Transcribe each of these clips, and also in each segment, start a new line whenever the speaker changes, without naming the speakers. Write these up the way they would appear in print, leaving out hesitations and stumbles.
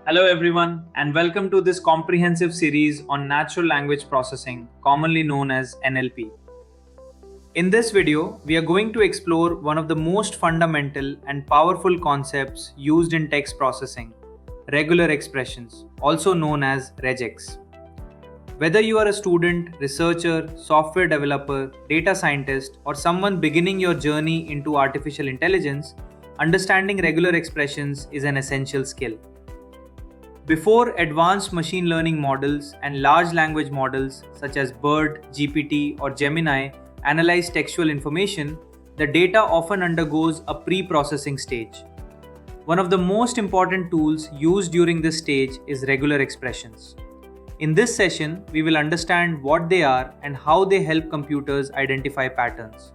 Hello, everyone, and welcome to this comprehensive series on natural language processing, commonly known as NLP. In this video, we are going to explore one of the most fundamental and powerful concepts used in text processing: regular expressions, also known as Regex. Whether you are a student, researcher, software developer, data scientist, or someone beginning your journey into artificial intelligence, understanding regular expressions is an essential skill. Before advanced machine learning models and large language models such as BERT, GPT, or Gemini analyze textual information, the data often undergoes a pre-processing stage. One of the most important tools used during this stage is regular expressions. In this session, we will understand what they are and how they help computers identify patterns.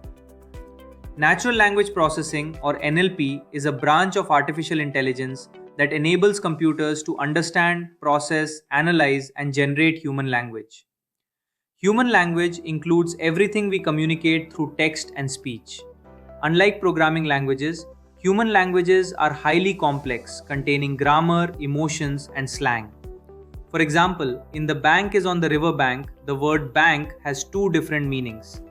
Natural language processing, or NLP, is a branch of artificial intelligence that enables computers to understand, process, analyze, and generate human language. Human language includes everything we communicate through text and speech. Unlike programming languages, human languages are highly complex, containing grammar, emotions, and slang. For example, in "the bank is on the river bank," the word bank has two different meanings.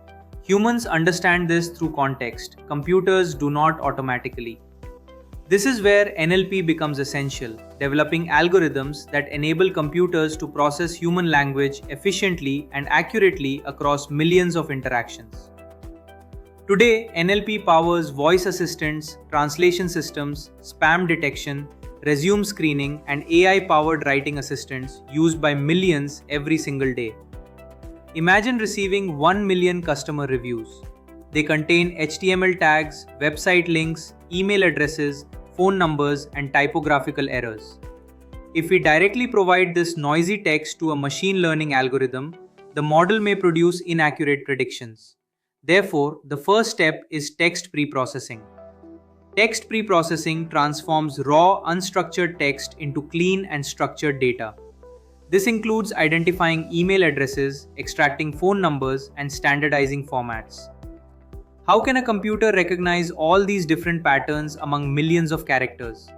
Humans understand this through context. Computers do not automatically. This is where NLP becomes essential, developing algorithms that enable computers to process human language efficiently and accurately across millions of interactions. Today, NLP powers voice assistants, translation systems, spam detection, resume screening, and AI-powered writing assistants used by millions every single day. Imagine receiving 1 million customer reviews. They contain HTML tags, website links, email addresses, phone numbers, and typographical errors. If we directly provide this noisy text to a machine learning algorithm, the model may produce inaccurate predictions. Therefore, the first step is text preprocessing. Text preprocessing transforms raw, unstructured text into clean and structured data. This includes identifying email addresses, extracting phone numbers, and standardizing formats. How can a computer recognize all these different patterns among millions of characters?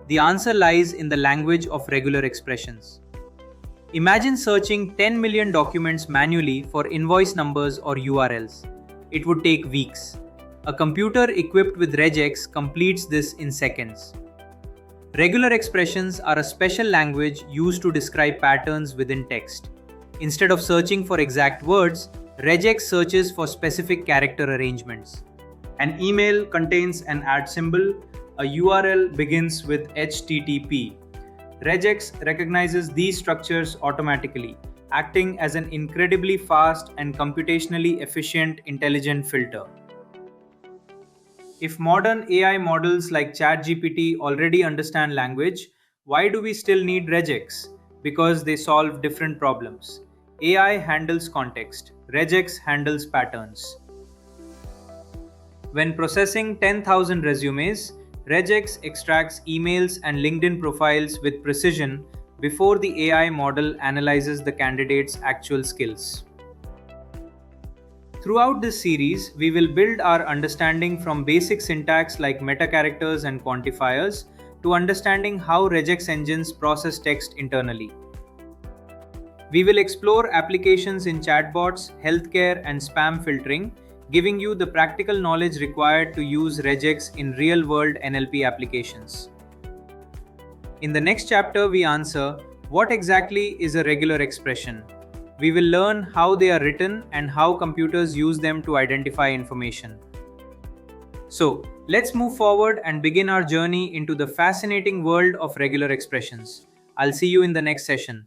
The answer lies in the language of regular expressions. Imagine searching 10 million documents manually for invoice numbers or URLs. It would take weeks. A computer equipped with Regex completes this in seconds. Regular expressions are a special language used to describe patterns within text. Instead of searching for exact words, Regex searches for specific character arrangements. An email contains an @ symbol, a URL begins with HTTP. Regex recognizes these structures automatically, acting as an incredibly fast and computationally efficient intelligent filter. If modern AI models like ChatGPT already understand language, why do we still need Regex? Because they solve different problems. AI handles context. Regex handles patterns. When processing 10,000 resumes, Regex extracts emails and LinkedIn profiles with precision before the AI model analyzes the candidate's actual skills. Throughout this series, we will build our understanding from basic syntax like meta characters and quantifiers to understanding how Regex engines process text internally. We will explore applications in chatbots, healthcare, and spam filtering, giving you the practical knowledge required to use Regex in real-world NLP applications. In the next chapter, we answer, what exactly is a regular expression? We will learn how they are written and how computers use them to identify information. So, let's move forward and begin our journey into the fascinating world of regular expressions. I'll see you in the next session.